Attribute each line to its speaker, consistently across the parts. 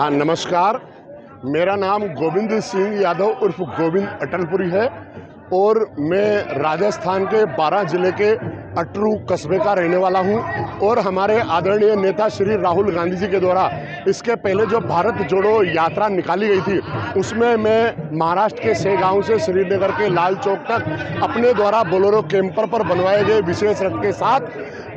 Speaker 1: हाँ, नमस्कार। मेरा नाम गोविंद सिंह यादव उर्फ गोविंद अटलपुरी है और मैं राजस्थान के बारां जिले के अटरू कस्बे का रहने वाला हूं। और हमारे आदरणीय नेता श्री राहुल गांधी जी के द्वारा इसके पहले जो भारत जोड़ो यात्रा निकाली गई थी, उसमें मैं महाराष्ट्र के सेगांव से श्रीनगर के लाल चौक तक अपने द्वारा बोलेरो कैंपर पर बनवाए गए विशेष रथ के साथ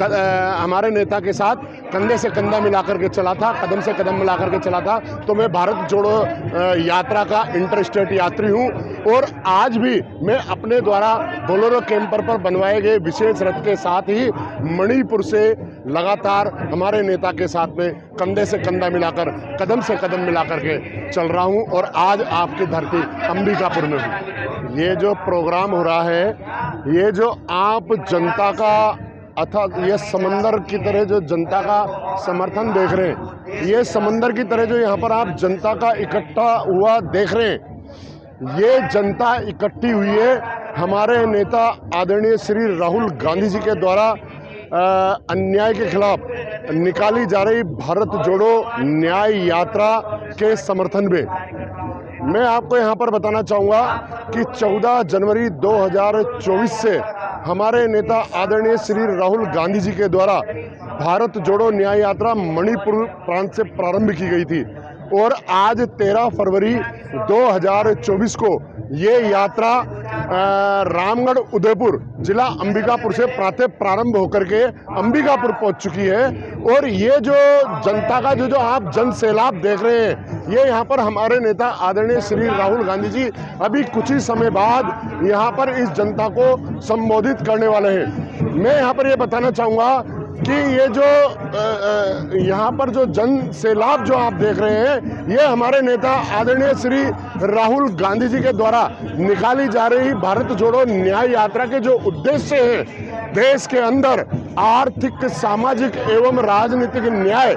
Speaker 1: हमारे नेता के साथ कंधे से कंधा मिलाकर के चला था, कदम से कदम मिलाकर के चला था। तो मैं भारत जोड़ो यात्रा का इंटर स्टेट यात्री हूं और आज भी मैं अपने द्वारा बोलेरो कैंपर पर बनवाए गए विशेष रथ के साथ ही मणिपुर से लगातार हमारे नेता के साथ में कंधे से कंधा मिलाकर, कदम से कदम मिलाकर के चल रहा हूं और आज आपकी धरती अंबिकापुर में हूं। ये जो प्रोग्राम हो रहा है, ये जो आप जनता का अर्थात ये समंदर की तरह जो जनता का समर्थन देख रहे हैं, ये समंदर की तरह जो यहाँ पर आप जनता का इकट्ठा हुआ देख रहे हैं, ये जनता इकट्ठी हुई है हमारे नेता आदरणीय श्री राहुल गांधी जी के द्वारा अन्याय के खिलाफ निकाली जा रही भारत जोड़ो न्याय यात्रा के समर्थन में। मैं आपको यहाँ पर बताना चाहूँगा कि 14 जनवरी 2024 से हमारे नेता आदरणीय श्री राहुल गांधी जी के द्वारा भारत जोड़ो न्याय यात्रा मणिपुर प्रांत से प्रारंभ की गई थी और आज 13 फरवरी 2024 को ये यात्रा रामगढ़ उदयपुर जिला अंबिकापुर से प्रातः प्रारंभ होकर के अंबिकापुर पहुंच चुकी है। और ये जो जनता का जो आप जन सैलाब देख रहे हैं, ये यहाँ पर हमारे नेता आदरणीय श्री राहुल गांधी जी अभी कुछ ही समय बाद यहाँ पर इस जनता को संबोधित करने वाले हैं। मैं यहाँ पर ये बताना चाहूँगा कि ये जो यहाँ पर जो जन सैलाब जो आप देख रहे हैं, ये हमारे नेता आदरणीय श्री राहुल गांधी जी के द्वारा निकाली जा रही भारत जोड़ो न्याय यात्रा के जो उद्देश्य हैं, देश के अंदर आर्थिक, सामाजिक एवं राजनीतिक न्याय,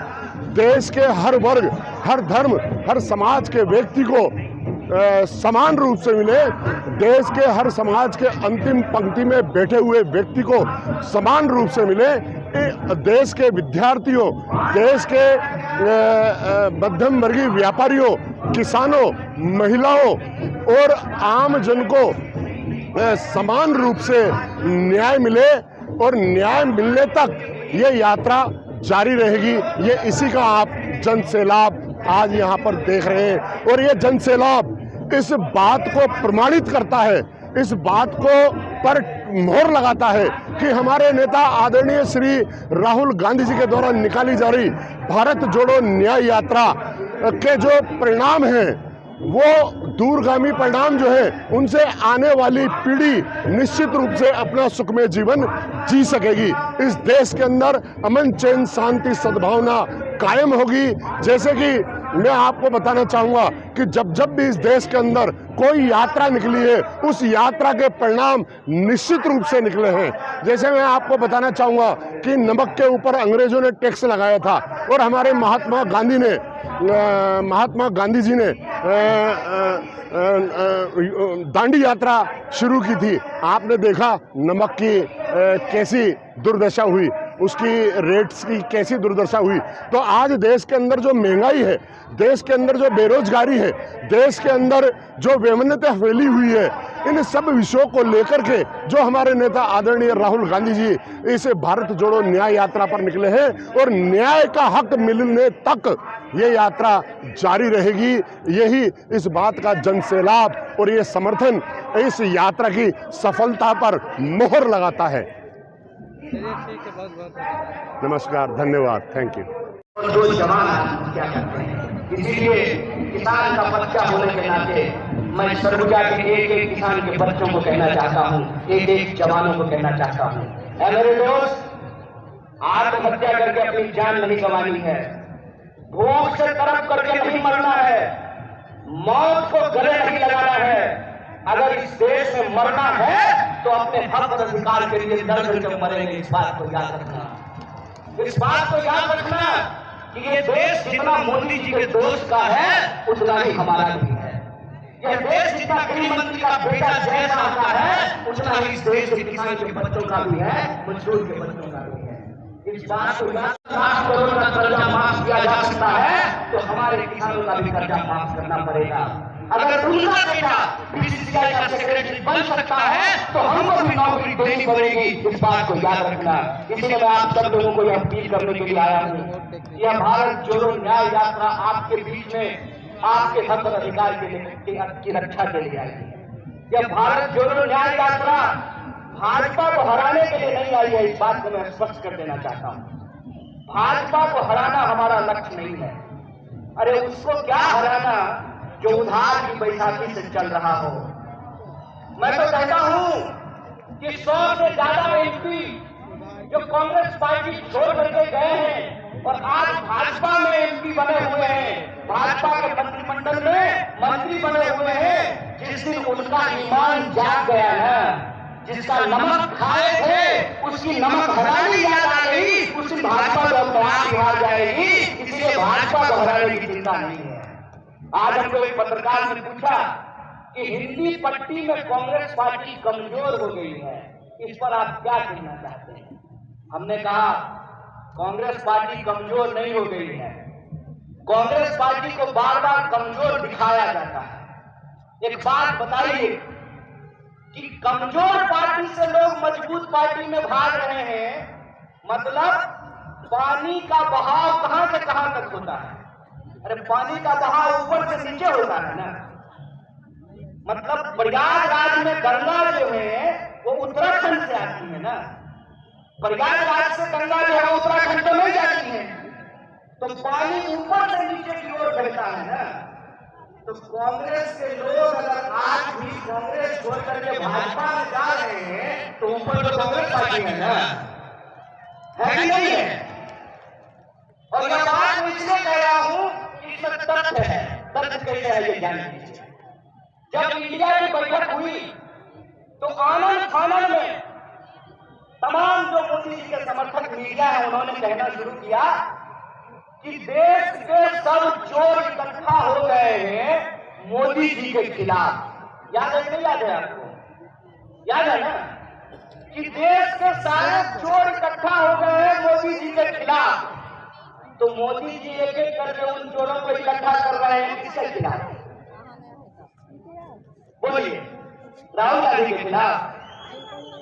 Speaker 1: देश के हर वर्ग, हर धर्म, हर समाज के व्यक्ति को समान रूप से मिले, देश के हर समाज के अंतिम पंक्ति में बैठे हुए व्यक्ति को समान रूप से मिले, देश के विद्यार्थियों, देश के मध्यम वर्गीय व्यापारियों, किसानों, महिलाओं और आम जन को समान रूप से न्याय मिले और न्याय मिलने तक ये यात्रा जारी रहेगी। ये इसी का आप जन सैलाब आज यहाँ पर देख रहे हैं और ये जन सैलाब इस बात को प्रमाणित करता है, इस बात को पर मोहर लगाता है कि हमारे नेता आदरणीय श्री राहुल गांधी जी के द्वारा निकाली जा रही भारत जोड़ो न्याय यात्रा के जो परिणाम हैं, वो दूरगामी परिणाम जो है, उनसे आने वाली पीढ़ी निश्चित रूप से अपना सुखमय जीवन जी सकेगी। इस देश के अंदर अमन, चैन, शांति, सद्भावना कायम होगी। जैसे कि मैं आपको बताना चाहूँगा कि जब भी इस देश के अंदर कोई यात्रा निकली है, उस यात्रा के परिणाम निश्चित रूप से निकले हैं। जैसे मैं आपको बताना चाहूँगा कि नमक के ऊपर अंग्रेजों ने टैक्स लगाया था और हमारे महात्मा गांधी जी ने दांडी यात्रा शुरू की थी। आपने देखा नमक की कैसी दुर्दशा हुई, उसकी रेट्स की कैसी दुर्दशा हुई। तो आज देश के अंदर जो महंगाई है, देश के अंदर जो बेरोजगारी है, देश के अंदर जो वैमनता फैली हुई है, इन सब विषयों को लेकर के जो हमारे नेता आदरणीय राहुल गांधी जी इस भारत जोड़ो न्याय यात्रा पर निकले हैं और न्याय का हक मिलने तक ये यात्रा जारी रहेगी। यही इस बात का जन सैलाब और ये समर्थन इस यात्रा की सफलता पर मोहर लगाता है। नमस्कार, धन्यवाद, थैंक यू।
Speaker 2: जो जवान क्या करते हैं, इसीलिए किसान का बच्चा होने के नाते मैं सरगुजा के एक किसान के बच्चों को कहना चाहता हूँ, एक जवानों को कहना चाहता हूँ, मेरे दोस्त, आत्महत्या करके अपनी जान नहीं गंवानी है, भूख से तड़प करके नहीं मरना है, मौत को गले नहीं लगाना है। अगर इस देश में मरना है तो अपने हक और अधिकार के लिए लड़ करके मरेंगे। इस बात को याद रखना, इस बात को याद रखना कि ये देश जितना मोदी जी के दोस्त का है, उतना ही हमारा भी है। यह देश जितना गृह मंत्री का बेटा जय साहब का है, उतना ही इस देश के किसान के बच्चों का भी है, मजदूर के बच्चों का भी है। इस बात को याद, 7 करोड़ का कर्जा माफ किया जा सकता है। तो हमारे किसानों का भी कर्जा माफ करना पड़ेगा। अगर उनका बेटा बीसीसीआई का सेक्रेटरी बन सकता है तो हमको भी नौकरी देनी पड़ेगी, इस बात को याद रखना। इसलिए मैं आप सब लोगों को यह अपील करने के लिए आया हूँ। यह भारत जोड़ो न्याय यात्रा आपके बीच में आपके हक और अधिकार की रक्षा के लिए आई है। यह भारत जोड़ो न्याय यात्रा भाजपा को हराने के लिए नहीं आई है, इस बात को मैं स्पष्ट कर देना चाहता हूं। भाजपा को हराना हमारा लक्ष्य नहीं है। अरे उसको क्या हराना जो उधार की बैसाखी से चल रहा हो। मैं तो कहता हूं कि 100 से ज्यादा एमपी जो कांग्रेस पार्टी छोड़ करके गए हैं और आज भाजपा में एमपी बने हुए हैं, भाजपा के मंत्रिमंडल में मंत्री बने हुए हैं, जिस दिन उनका ईमान जाग गया है, जिसका नमक खाए थे उसकी नमक हरानी याद आ गई, उस दिन भाजपा तो अपने आप हार जाएगी। इसलिए भाजपा को हराने की चिंता नहीं है। आज हमको एक पत्रकार ने पूछा कि हिंदी पट्टी में कांग्रेस पार्टी कमजोर हो गई है, इस पर आप क्या कहना चाहते हैं? हमने कहा कांग्रेस पार्टी कमजोर नहीं हो गई है, कांग्रेस पार्टी को बार बार कमजोर दिखाया जाता है। एक बात बताइए कि कमजोर पार्टी से लोग मजबूत पार्टी में भाग रहे हैं, मतलब पानी का बहाव कहां से कहां तक होता है? अरे पानी का बहाव ऊपर से नीचे होता है ना। मतलब प्रयागराज में गंगा जो है वो उत्तराखंड से आती है ना, प्रयागराज से गंगा जो है उत्तराखंड तो नहीं जाती है, तो पानी ऊपर से नीचे की ओर बहता है ना। तो कांग्रेस के लोग अगर आज भी कांग्रेस छोड़ करके भाजपा में जा रहे हैं तो ऊपर तो कांग्रेस पार्टी है ना, है कि नहीं है? और यह बात मैं इसलिए कह रहा हूं कि इसमें तथ्य है। तथ्य कैसे है ये जान लीजिए। जब इंडिया की बैठक हुई तो आनंद फानंद में तमाम जो मोदी जी के समर्थक मीडिया है उन्होंने कहना शुरू किया कि देश के सब चोर इकट्ठा हो गए हैं मोदी जी के खिलाफ। याद है नहीं याद है आपको? याद है ना कि देश के सारे चोर इकट्ठा हो गए हैं मोदी जी के खिलाफ। तो मोदी जी एक एक करके उन चोरों को इकट्ठा कर रहे हैं किसके खिलाफ? बोलिए, राहुल गांधी के खिलाफ?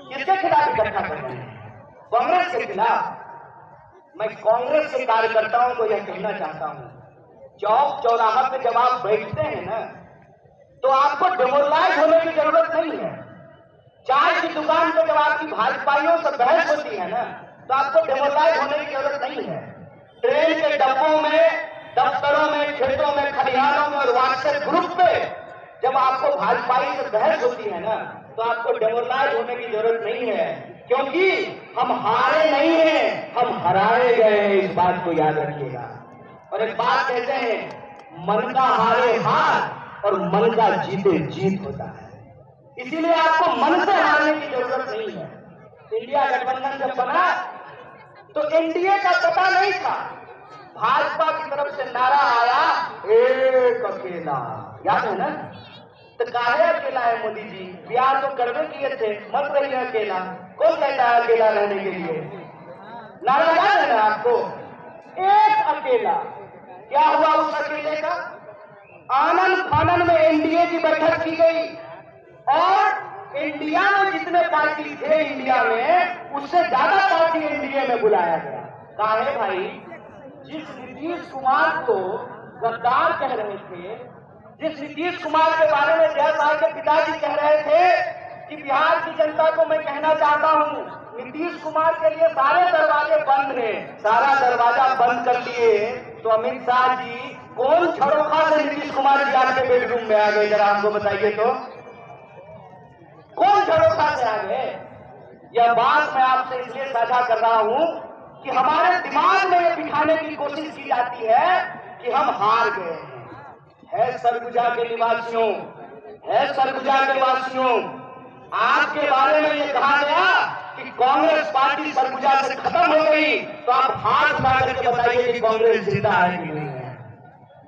Speaker 2: किसके खिलाफ इकट्ठा कर रहे हैं? कांग्रेस के खिलाफ। मैं कांग्रेस के कार्यकर्ताओं को यह कहना चाहता हूं, चौक चौराहा पे जब आप बैठते हैं ना तो आपको डेमोरलाइज होने की जरूरत नहीं है। चाय की दुकान पे जब आपकी भाजपाइयों से बहस होती है ना तो आपको डेमोरलाइज होने की जरूरत नहीं है। ट्रेन के डब्बों में, दफ्तरों में, खेतों में, खलिहानों में और व्हाट्सएप ग्रुप पे जब आपको भाजपाई से बहस होती है ना तो आपको डेमोरलाइज होने की जरूरत नहीं है, क्योंकि हम हारे नहीं हैं, हम हराए गए हैं। इस बात को याद रखिएगा। और एक बात कहते हैं, मन का हारे हार और मन का जीते जीत होता है। इसीलिए आपको मन से हारने की जरूरत नहीं है। इंडिया गठबंधन जब बना तो एनडीए का पता नहीं था। भाजपा की तरफ से नारा आया, एक अकेला। याद है ना? तो काहे अकेला है मोदी जी? बिहार तो करवे किए थे, मत रहिए अकेला। कौन कहता है अकेला रहने के लिए? नारा याद है ना आपको? एक अकेला। क्या हुआ उस अकेले का? आनंद फानंद में एनडीए की बैठक की गई और इंडिया में जितने पार्टी थे इंडिया में उससे ज्यादा पार्टी एनडीए में बुलाया गया। काहे भाई? जिस नीतीश कुमार को गद्दार कह रहे थे, जिस नीतीश कुमार के बारे में जय साहब के पिताजी कह रहे थे कि बिहार की जनता को मैं कहना चाहता हूं, नीतीश कुमार के लिए सारे दरवाजे बंद हैं, सारा दरवाजा बंद कर लिए। तो अमित शाह जी कौन झरोखा से नीतीश कुमार जी आपके बेडरूम में आ गए? जरा हमको बताइए तो, कौन झरोखा से आ गए? यह बात मैं आपसे इसलिए साझा कर रहा हूं कि हमारे दिमाग में यह दिखाने की कोशिश की जाती है कि हम हार गए हैं। सरगुजा के निवासियों, सरगुजा के वासियों, आपके बारे में यह कहा गया कि कांग्रेस पार्टी सरगुजा से खत्म हो गई, तो आप हाथ उठा करके बताइए कि कांग्रेस जिंदा है कि नहीं है?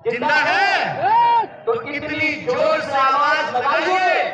Speaker 2: जिंदा है तो इतनी जोर से आवाज लगाइए,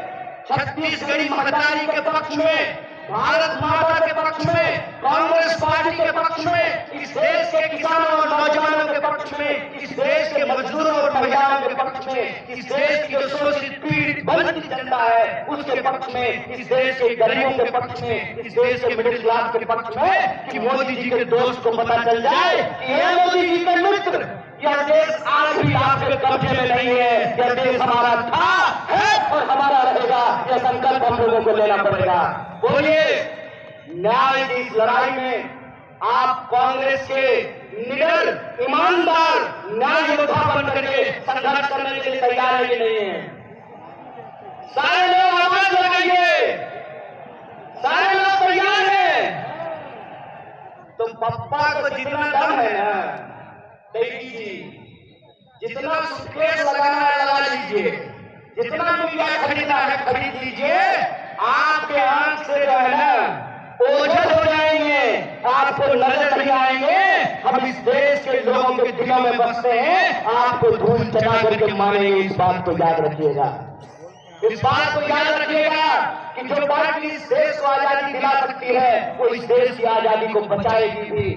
Speaker 2: छत्तीसगढ़ी महतारी के पक्ष में, भारत माता के पक्ष में, कांग्रेस पार्टी के पक्ष में, इस देश के किसानों और नौजवानों के पक्ष में, इस देश के मजदूरों और महिलाओं के पक्ष में, इस देश की जो शोषित पीड़ित वंचित जनता है उसके पक्ष में, इस देश के गरीबों के पक्ष में, इस देश के मिडिल क्लास के पक्ष में, कि मोदी जी के दोस्त को पता चल जाए कि ये मोदी जी के मित्र, यह देश आज भी आपके कब्जे में नहीं है, यह देश हमारा था, है और हमारा रहेगा। यह संकल्प हम लोगों को लेना पड़ेगा। बोलिए, न्याय की इस लड़ाई में आप कांग्रेस के निडर, ईमानदार न्याय योद्धा बन करके संघर्ष करने के लिए तैयार है कि नहीं है? सारे लोग आवाज लगाइए, सारे लोग तैयार हैं। तो पप्पा को जितना दम है ना, देवी जी, जितना सुटकेस लगाना है लगा लीजिए, जितना मीडिया खरीदना है खरीद लीजिए। आपके आंख से जो है ना ओझल हो जाएंगे, आपको नजर नहीं आएंगे। हम इस देश के लोगों के दिलों में बसते हैं, आपको धूल चटा करके मारेंगे। इस बात को याद रखिएगा, इस बात को याद रखिएगा कि जो पार्टी इस देश को आजादी दिला सकती है वो इस देश की आजादी को बचाएगी भी।